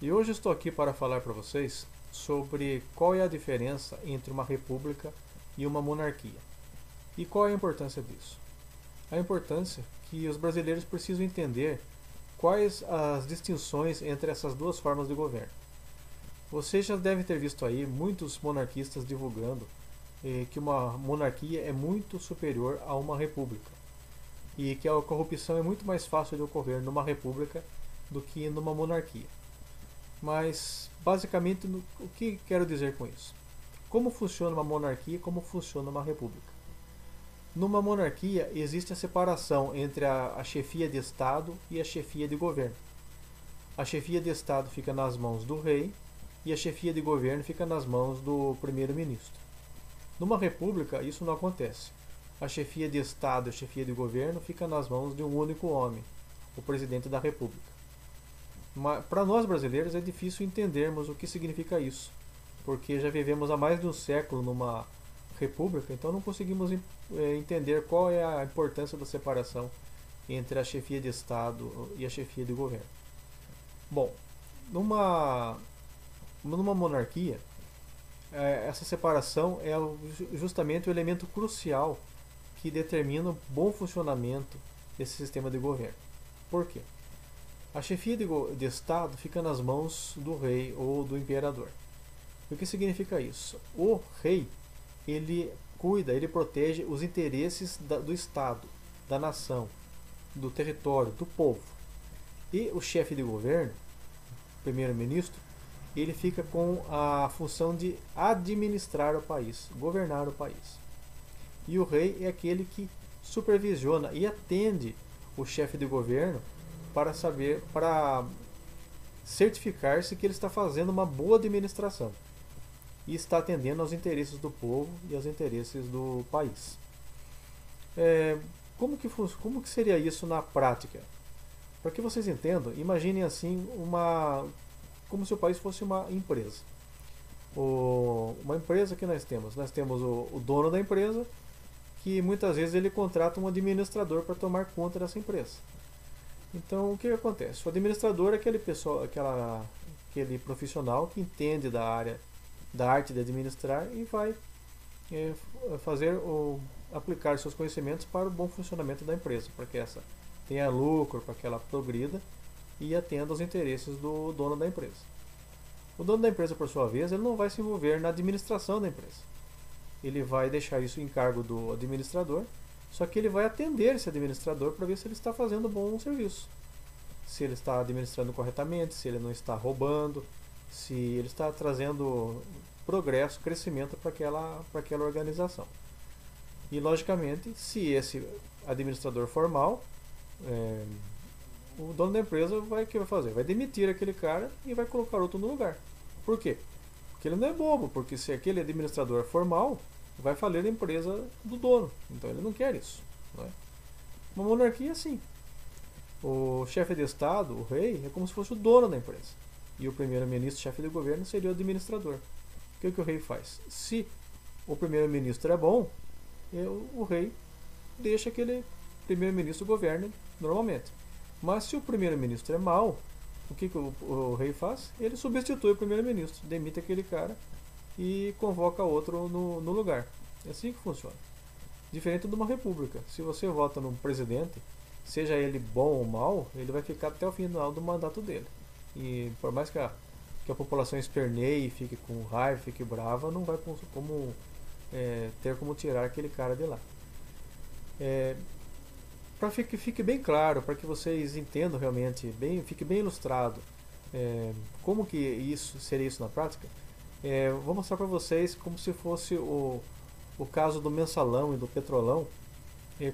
E hoje estou aqui para falar para vocês sobre qual é a diferença entre uma república e uma monarquia. E qual é a importância disso? A importância que os brasileiros precisam entender quais as distinções entre essas duas formas de governo. Você já deve ter visto aí muitos monarquistas divulgando que uma monarquia é muito superior a uma república e que a corrupção é muito mais fácil de ocorrer numa república do que numa monarquia. Mas, basicamente, o que quero dizer com isso? Como funciona uma monarquia e como funciona uma república? Numa monarquia, existe a separação entre a chefia de Estado e a chefia de governo. A chefia de Estado fica nas mãos do rei e a chefia de governo fica nas mãos do primeiro-ministro. Numa república, isso não acontece. A chefia de Estado e a chefia de governo fica nas mãos de um único homem, o presidente da república. Para nós brasileiros é difícil entendermos o que significa isso, porque já vivemos há mais de um século numa república, então não conseguimos entender qual é a importância da separação entre a chefia de Estado e a chefia de governo. Bom, numa, numa monarquia, essa separação é justamente o elemento crucial que determina o bom funcionamento desse sistema de governo. Por quê? A chefia de Estado fica nas mãos do rei ou do imperador. O que significa isso? O rei, ele cuida, ele protege os interesses do Estado, da nação, do território, do povo. E o chefe de governo, o primeiro-ministro, ele fica com a função de administrar o país, governar o país. E o rei é aquele que supervisiona e atende o chefe de governo para certificar-se que ele está fazendo uma boa administração e está atendendo aos interesses do povo e aos interesses do país. É, como que seria isso na prática? Para que vocês entendam, imaginem assim como se o país fosse uma empresa. Uma empresa que nós temos. Nós temos o dono da empresa, que muitas vezes ele contrata um administrador para tomar conta dessa empresa. Então, o que acontece? O administrador é aquele profissional que entende da arte de administrar e vai fazer ou aplicar seus conhecimentos para o bom funcionamento da empresa, para que essa tenha lucro, para que ela progrida e atenda aos interesses do dono da empresa. O dono da empresa, por sua vez, ele não vai se envolver na administração da empresa. Ele vai deixar isso em cargo do administrador, só que ele vai atender esse administrador para ver se ele está fazendo um bom serviço. Se ele está administrando corretamente, se ele não está roubando, se ele está trazendo progresso, crescimento para aquela organização. E, logicamente, se esse administrador for mal, o dono da empresa o que vai fazer? Vai demitir aquele cara e vai colocar outro no lugar. Por quê? Porque ele não é bobo, porque se aquele administrador for mal, vai falir a empresa do dono. Então ele não quer isso. Não é? Uma monarquia é assim. O chefe de Estado, o rei, é como se fosse o dono da empresa. E o primeiro-ministro, chefe de governo, seria o administrador. O que o rei faz? Se o primeiro-ministro é bom, o rei deixa aquele primeiro-ministro governe normalmente. Mas se o primeiro-ministro é mau, o que o rei faz? Ele substitui o primeiro-ministro, demite aquele cara e convoca outro no lugar. É assim que funciona. Diferente de uma república. Se você vota num presidente, seja ele bom ou mau, ele vai ficar até o final do mandato dele. E por mais que a população esperneie, fique com raiva, fique brava, não vai ter como tirar aquele cara de lá. Para que fique bem claro, para que vocês entendam realmente, fique bem ilustrado como que seria isso na prática, vou mostrar para vocês como se fosse o caso do mensalão e do petrolão,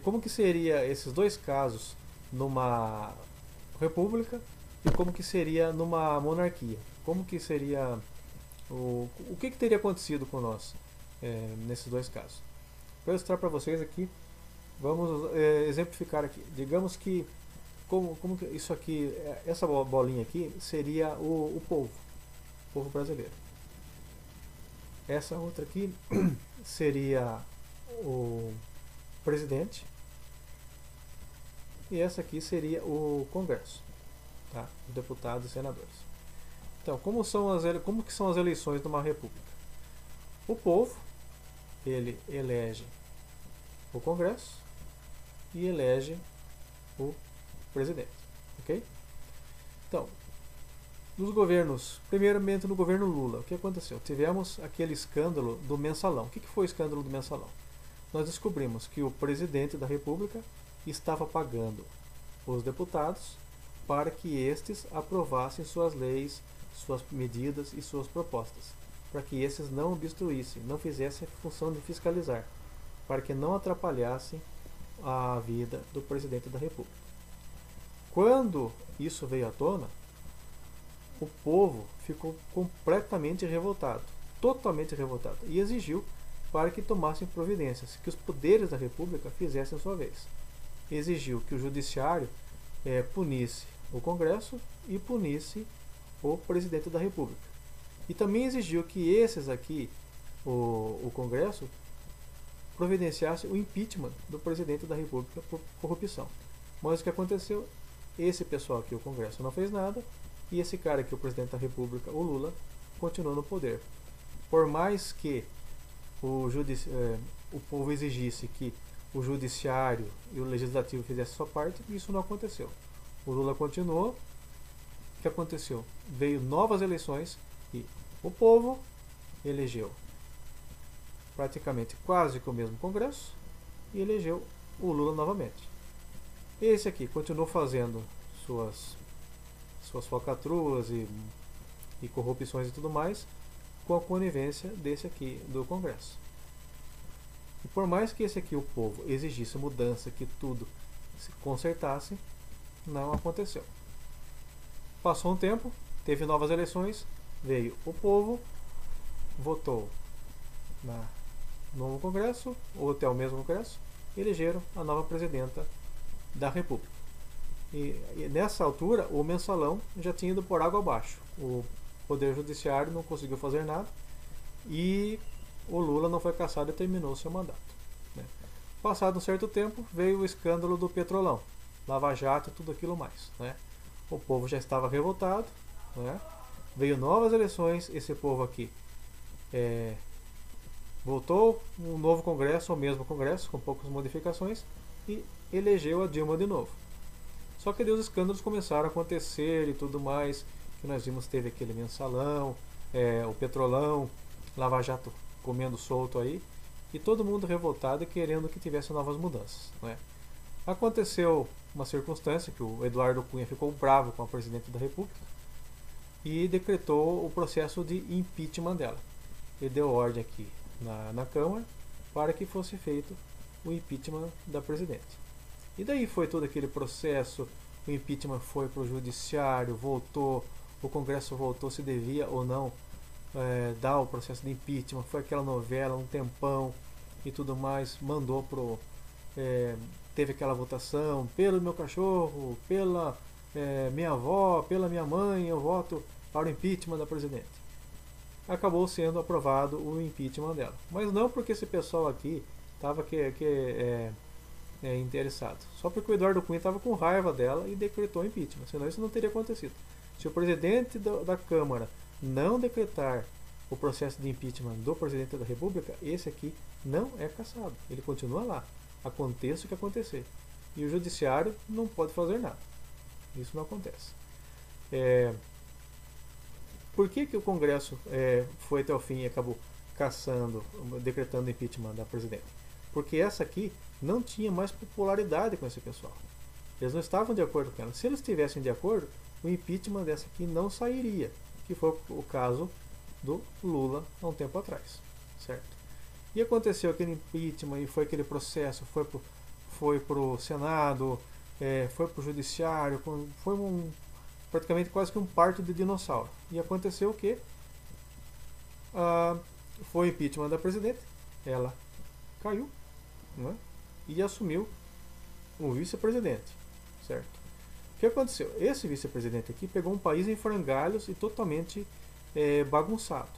como que seria esses dois casos numa república e como que seria numa monarquia, como que seria o que teria acontecido com nós nesses dois casos. Para ilustrar para vocês aqui, vamos exemplificar aqui. Digamos que como que isso aqui, essa bolinha aqui seria o povo brasileiro. Essa outra aqui seria o presidente e essa aqui seria o Congresso, tá? Os deputados e senadores. Então, como que são as eleições numa república? O povo, ele elege o Congresso e elege o presidente, ok? Então, nos governos, primeiramente no governo Lula, o que aconteceu? Tivemos aquele escândalo do mensalão. O que foi o escândalo do mensalão? Nós descobrimos que o presidente da República estava pagando os deputados para que estes aprovassem suas leis, suas medidas e suas propostas, para que esses não obstruíssem, não fizessem a função de fiscalizar, para que não atrapalhassem a vida do presidente da República. Quando isso veio à tona, o povo ficou completamente revoltado, totalmente revoltado, e exigiu para que tomassem providências, que os poderes da República fizessem a sua vez. Exigiu que o judiciário punisse o Congresso e punisse o presidente da República. E também exigiu que esses aqui, o Congresso, providenciasse o impeachment do presidente da República por corrupção. Mas o que aconteceu? Esse pessoal aqui, o Congresso, não fez nada, e esse cara aqui, o presidente da República, o Lula, continuou no poder. Por mais que o povo exigisse que o judiciário e o legislativo fizessem sua parte, isso não aconteceu. O Lula continuou. O que aconteceu? Veio novas eleições e o povo elegeu praticamente quase que o mesmo Congresso e elegeu o Lula novamente. Esse aqui continuou fazendo suas falcatruas e corrupções e tudo mais, com a conivência desse aqui do Congresso. E por mais que esse aqui, o povo, exigisse mudança, que tudo se consertasse, não aconteceu. Passou um tempo, teve novas eleições, veio o povo, votou no novo Congresso, ou até o mesmo Congresso, e elegeram a nova presidenta da República. E nessa altura, o mensalão já tinha ido por água abaixo. O Poder Judiciário não conseguiu fazer nada e o Lula não foi cassado e terminou seu mandato. Né? Passado um certo tempo, veio o escândalo do Petrolão, Lava Jato e tudo aquilo mais. Né? O povo já estava revoltado, né? Veio novas eleições, esse povo aqui voltou um novo Congresso, o mesmo Congresso, com poucas modificações, e elegeu a Dilma de novo. Só que daí os escândalos começaram a acontecer e tudo mais, que nós vimos, teve aquele mensalão, o Petrolão, Lava Jato comendo solto aí, e todo mundo revoltado e querendo que tivesse novas mudanças. Né? Aconteceu uma circunstância que o Eduardo Cunha ficou bravo com a presidente da República e decretou o processo de impeachment dela. Ele deu ordem aqui na Câmara para que fosse feito o impeachment da presidente. E daí foi todo aquele processo, o impeachment foi para o judiciário, voltou, o Congresso voltou se devia ou não dar o processo de impeachment, foi aquela novela, um tempão e tudo mais, mandou pro... teve aquela votação, pelo meu cachorro, pela minha avó, pela minha mãe, eu voto para o impeachment da presidente. Acabou sendo aprovado o impeachment dela. Mas não porque esse pessoal aqui estava interessado. Só porque o Eduardo Cunha estava com raiva dela e decretou impeachment. Senão isso não teria acontecido. Se o presidente da Câmara não decretar o processo de impeachment do presidente da República, esse aqui não é cassado. Ele continua lá. Aconteça o que acontecer. E o judiciário não pode fazer nada. Isso não acontece. Por que o Congresso foi até o fim e acabou cassando, decretando impeachment da presidente? Porque essa aqui não tinha mais popularidade com esse pessoal. Eles não estavam de acordo com ela. Se eles estivessem de acordo, o impeachment dessa aqui não sairia, que foi o caso do Lula há um tempo atrás, certo? E aconteceu aquele impeachment e foi aquele processo, foi pro Senado, foi pro Judiciário, foi praticamente quase que um parto de dinossauro. E aconteceu o quê? Foi o impeachment da presidente, ela caiu, né? E assumiu o vice-presidente, certo? O que aconteceu? Esse vice-presidente aqui pegou um país em frangalhos e totalmente bagunçado,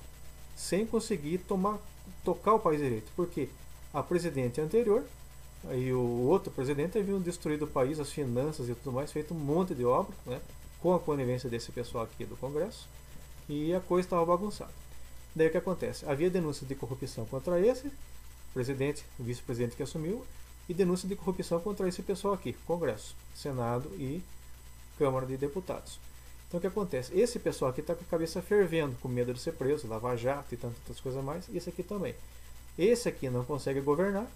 sem conseguir tocar o país direito, porque a presidente anterior e o outro presidente haviam destruído o país, as finanças e tudo mais, feito um monte de obra, né, com a conivência desse pessoal aqui do Congresso, E a coisa estava bagunçada. Daí o que acontece? Havia denúncia de corrupção contra esse presidente, o vice-presidente que assumiu, e denúncia de corrupção contra esse pessoal aqui, Congresso, Senado e Câmara de Deputados. Então o que acontece? Esse pessoal aqui está com a cabeça fervendo, com medo de ser preso, lavar jato e tantas outras coisas mais, e esse aqui também. Esse aqui não consegue governar,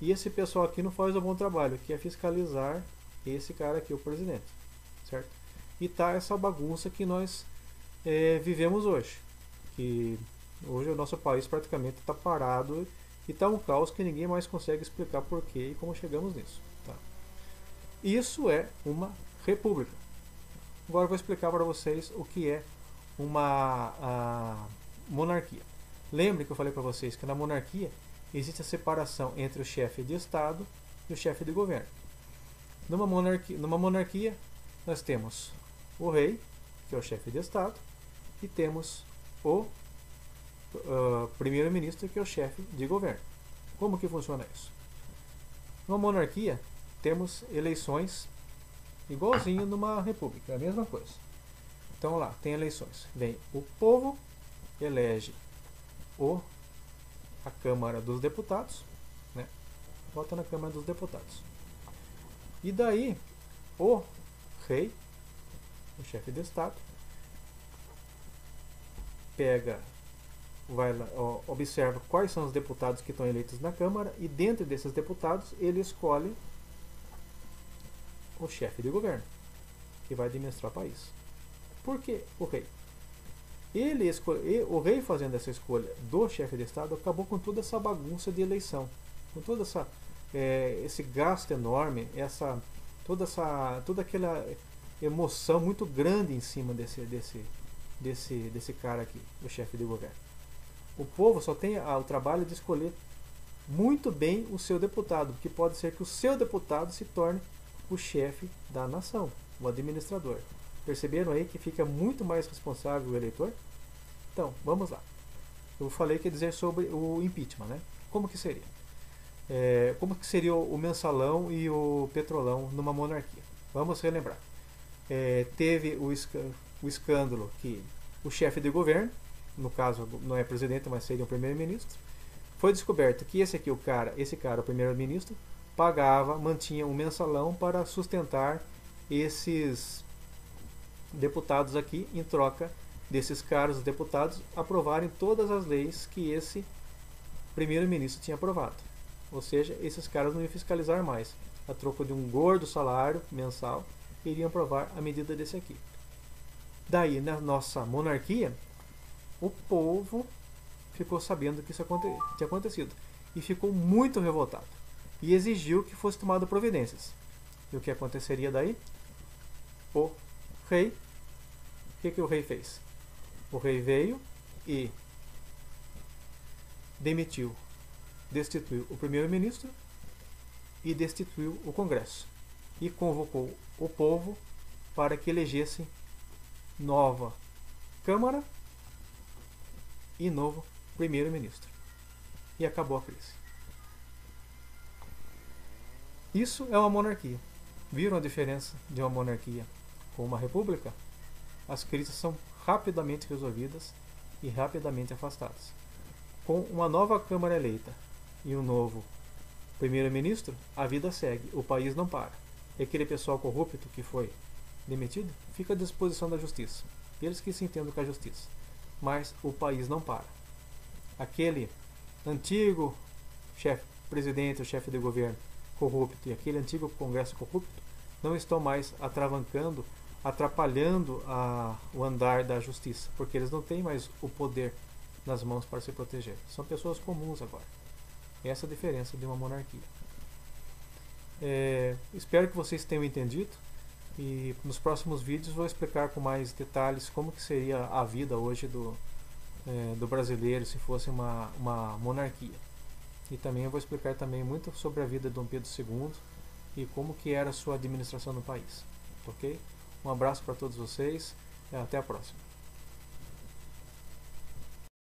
e esse pessoal aqui não faz o bom trabalho, que é fiscalizar esse cara aqui, o presidente, certo? E tá essa bagunça que nós vivemos hoje, que hoje o nosso país praticamente está parado e está um caos que ninguém mais consegue explicar porquê e como chegamos nisso. Tá? Isso é uma república. Agora eu vou explicar para vocês o que é uma monarquia. Lembre que eu falei para vocês que na monarquia existe a separação entre o chefe de Estado e o chefe de governo. Numa monarquia nós temos o rei, que é o chefe de Estado, e temos o primeiro-ministro, que é o chefe de governo. Como que funciona isso? Numa monarquia temos eleições igualzinho numa república, é a mesma coisa. Então lá, tem eleições. Vem o povo, elege a Câmara dos Deputados, né? Vota na Câmara dos Deputados. E daí, o rei, o chefe de Estado, vai lá, observa quais são os deputados que estão eleitos na Câmara e dentro desses deputados ele escolhe o chefe de governo, que vai administrar o país. Por que o rei? O rei fazendo essa escolha do chefe de Estado acabou com toda essa bagunça de eleição, com toda esse gasto enorme, toda aquela emoção muito grande em cima desse cara aqui, o chefe de governo. O povo só tem o trabalho de escolher muito bem o seu deputado, que pode ser que o seu deputado se torne o chefe da nação, o administrador. Perceberam aí que fica muito mais responsável o eleitor? Então, vamos lá. Eu falei que ia dizer sobre o impeachment, né? Como que seria? Como que seria o mensalão e o petrolão numa monarquia? Vamos relembrar. Teve o escândalo que o chefe de governo, no caso não é presidente, mas seria o primeiro-ministro, foi descoberto que esse cara, o primeiro-ministro, mantinha um mensalão para sustentar esses deputados aqui, em troca desses caros deputados aprovarem todas as leis que esse primeiro-ministro tinha aprovado. Ou seja, esses caras não iam fiscalizar mais. A troco de um gordo salário mensal, iriam aprovar a medida desse aqui. Daí, na nossa monarquia, o povo ficou sabendo que isso tinha acontecido e ficou muito revoltado e exigiu que fosse tomado providências. E o que aconteceria daí? O rei, o que o rei fez? O rei veio e destituiu o primeiro-ministro e destituiu o Congresso e convocou o povo para que elegesse nova Câmara e novo primeiro-ministro. E acabou a crise. Isso é uma monarquia. Viram a diferença de uma monarquia com uma república? As crises são rapidamente resolvidas e rapidamente afastadas. Com uma nova Câmara eleita e um novo primeiro-ministro, a vida segue, o país não para. E aquele pessoal corrupto que foi demitido fica à disposição da justiça. Eles que se entendam com a justiça. Mas o país não para. Aquele antigo presidente, o chefe de governo corrupto e aquele antigo Congresso corrupto não estão mais atrapalhando o andar da justiça, porque eles não têm mais o poder nas mãos para se proteger. São pessoas comuns agora. Essa é a diferença de uma monarquia. Espero que vocês tenham entendido e nos próximos vídeos vou explicar com mais detalhes como que seria a vida hoje do brasileiro se fosse uma monarquia. E também eu vou explicar também muito sobre a vida de Dom Pedro II e como que era a sua administração no país. Ok? Um abraço para todos vocês e até a próxima.